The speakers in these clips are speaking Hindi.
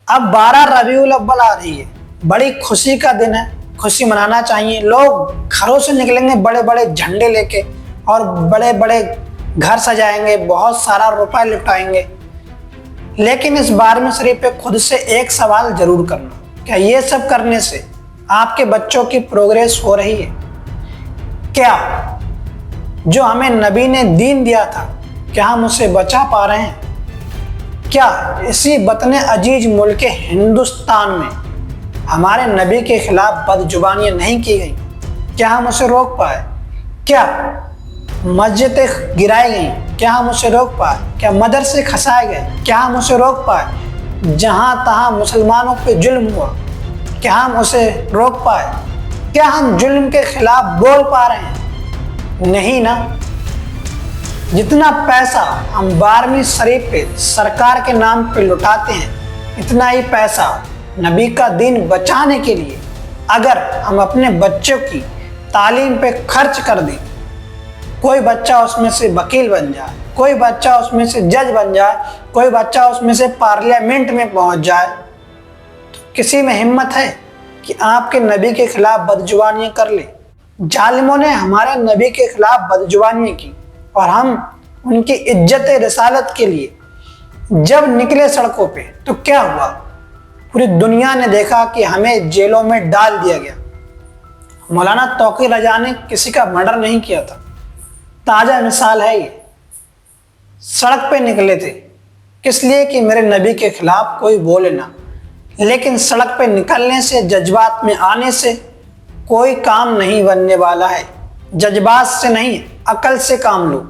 अब 12 रबीउल अव्वल आ रही है, बड़ी खुशी का दिन है, खुशी मनाना चाहिए। लोग घरों से निकलेंगे बड़े बड़े झंडे लेके और बड़े बड़े घर सजाएंगे, बहुत सारा रुपए लुटाएंगे। लेकिन इस बारहवीं शरीफ पे खुद से एक सवाल जरूर करना, क्या ये सब करने से आपके बच्चों की प्रोग्रेस हो रही है? क्या जो हमें नबी ने दीन दिया था, क्या हम उसे बचा पा रहे हैं? क्या इसी वतन अजीज मुल्क हिंदुस्तान में हमारे नबी के खिलाफ बदजुबानियाँ नहीं की गई? क्या हम उसे रोक पाए? क्या मस्जिदें गिराई गई, क्या हम उसे रोक पाए? क्या मदरसे खसाए गए, क्या हम उसे रोक पाए? जहाँ तहाँ मुसलमानों पे जुल्म हुआ, क्या हम उसे रोक पाए? क्या हम जुल्म के खिलाफ बोल पा रहे हैं? नहीं ना। जितना पैसा हम 12वीं शरीफ पे सरकार के नाम पे लुटाते हैं, इतना ही पैसा नबी का दीन बचाने के लिए अगर हम अपने बच्चों की तालीम पे खर्च कर दें, कोई बच्चा उसमें से वकील बन जाए, कोई बच्चा उसमें से जज बन जाए, कोई बच्चा उसमें से पार्लियामेंट में पहुंच जाए, तो किसी में हिम्मत है कि आपके नबी के खिलाफ बदजुबानियाँ कर ले? जालिमों ने हमारे नबी के खिलाफ बदजुबानियाँ की और हम उनकी इज्जत रिसालत के लिए जब निकले सड़कों पे तो क्या हुआ? पूरी दुनिया ने देखा कि हमें जेलों में डाल दिया गया। मौलाना तौकीर रजा ने किसी का मर्डर नहीं किया था, ताज़ा मिसाल है ये। सड़क पे निकले थे किस लिए? कि मेरे नबी के खिलाफ कोई बोले ना। लेकिन सड़क पे निकलने से, जज्बात में आने से कोई काम नहीं बनने वाला है। जज्बात से नहीं, अकल से काम लो।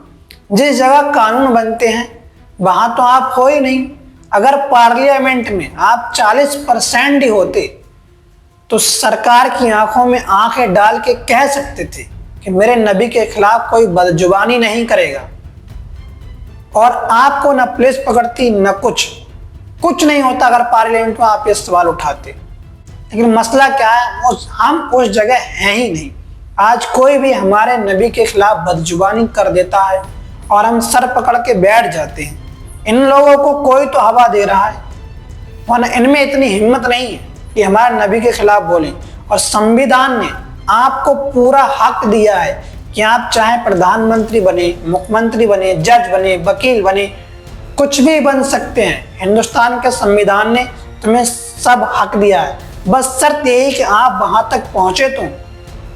जिस जगह कानून बनते हैं वहाँ तो आप हो ही नहीं। अगर पार्लियामेंट में आप 40% ही होते तो सरकार की आंखों में आंखें डाल के कह सकते थे कि मेरे नबी के खिलाफ कोई बदजुबानी नहीं करेगा, और आपको न पुलिस पकड़ती न कुछ नहीं होता अगर पार्लियामेंट में आप ये सवाल उठाते। लेकिन मसला क्या है, हम उस जगह हैं ही नहीं। आज कोई भी हमारे नबी के खिलाफ बदजुबानी कर देता है और हम सर पकड़ के बैठ जाते हैं। इन लोगों को कोई तो हवा दे रहा है, वरना इनमें इतनी हिम्मत नहीं है कि हमारे नबी के खिलाफ बोलें। और संविधान ने आपको पूरा हक दिया है कि आप चाहे प्रधानमंत्री बने, मुख्यमंत्री बने, जज बने, वकील बने, कुछ भी बन सकते हैं। हिंदुस्तान के संविधान ने तुम्हें सब हक दिया है, बस शर्त यही कि आप वहाँ तक पहुँचे तो।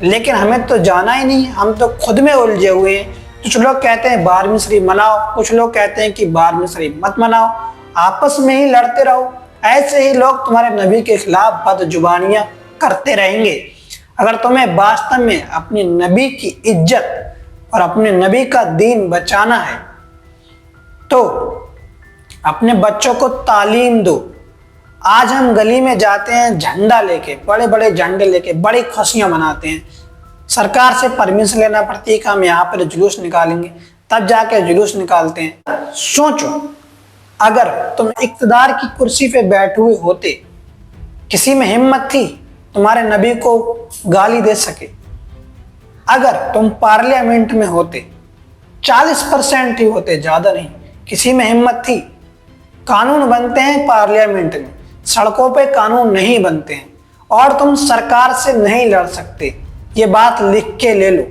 लेकिन हमें तो जाना ही नहीं, हम तो खुद में उलझे हुए हैं। कुछ लोग कहते हैं 12वीं शरीफ मनाओ, कुछ लोग कहते हैं कि 12वीं शरीफ मत मनाओ, आपस में ही लड़ते रहो। ऐसे ही लोग तुम्हारे नबी के खिलाफ बदजुबानियाँ करते रहेंगे। अगर तुम्हें वास्तव में अपने नबी की इज्जत और अपने नबी का दीन बचाना है तो अपने बच्चों को तालीम दो। आज हम गली में जाते हैं झंडा लेके, बड़े बड़े झंडे लेके, बड़ी खुशियां मनाते हैं। सरकार से परमिशन लेना पड़ती है कि हम यहाँ पर जुलूस निकालेंगे, तब जाके जुलूस निकालते हैं। सोचो, अगर तुम इक़्तिदार की कुर्सी पे बैठे हुए होते, किसी में हिम्मत थी तुम्हारे नबी को गाली दे सके? अगर तुम पार्लियामेंट में होते, 40% ही होते, ज़्यादा नहीं, किसी में हिम्मत थी? कानून बनते हैं पार्लियामेंट में, सड़कों पे कानून नहीं बनते हैं, और तुम सरकार से नहीं लड़ सकते। ये बात लिख के ले लो।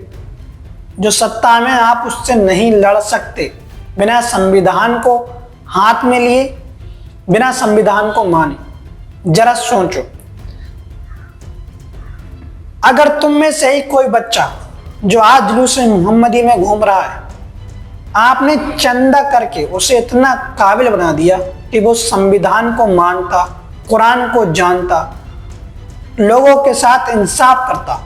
जो सत्ता में आप उससे नहीं लड़ सकते बिना संविधान को हाथ में लिए, बिना संविधान को माने। जरा सोचो, अगर तुम में से ही कोई बच्चा जो आज जुलूस मोहम्मदी में घूम रहा है, आपने चंदा करके उसे इतना काबिल बना दिया कि वो संविधान को मानता, कुरान को जानता, लोगों के साथ इंसाफ करता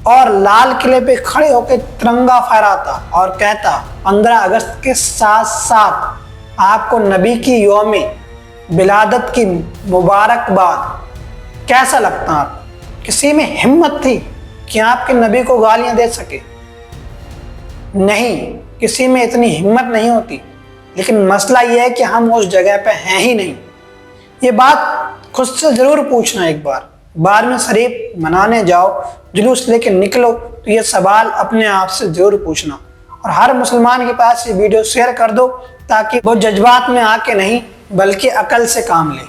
और लाल किले पे खड़े होकर तिरंगा फहराता और कहता 15 अगस्त के साथ साथ आपको नबी की यौम विलादत की मुबारकबाद। कैसा लगता आप? किसी में हिम्मत थी कि आपके नबी को गालियां दे सके? नहीं, किसी में इतनी हिम्मत नहीं होती। लेकिन मसला यह है कि हम उस जगह पे हैं ही नहीं। ये बात खुद से ज़रूर पूछना एक बार। 12वीं शरीफ मनाने जाओ, जुलूस लेके निकलो, तो ये सवाल अपने आप से ज़रूर पूछना। और हर मुसलमान के पास ये वीडियो शेयर कर दो ताकि वो जज्बात में आके नहीं बल्कि अकल से काम ले।